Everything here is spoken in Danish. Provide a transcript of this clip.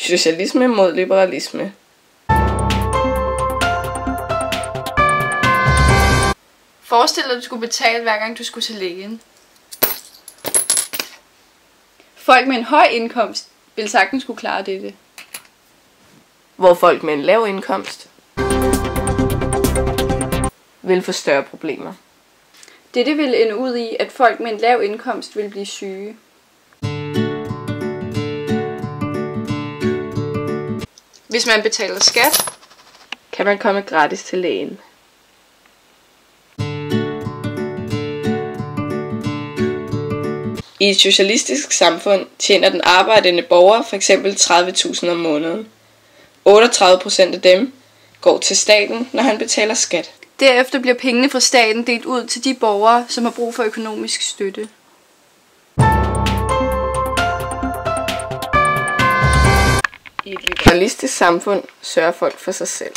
Socialisme mod liberalisme. Forestil dig, at du skulle betale, hver gang du skulle til lægen. Folk med en høj indkomst vil sagtens kunne klare dette. Hvor folk med en lav indkomst vil få større problemer. Dette vil ende ud i, at folk med en lav indkomst vil blive syge. Hvis man betaler skat, Kan man komme gratis til lægen. I et socialistisk samfund tjener den arbejdende borger f.eks. 30.000 om måneden. 38% af dem går til staten, når han betaler skat. derefter bliver pengene fra staten delt ud til de borgere, som har brug for økonomisk støtte. I et liberalistisk samfund sørger folk for sig selv.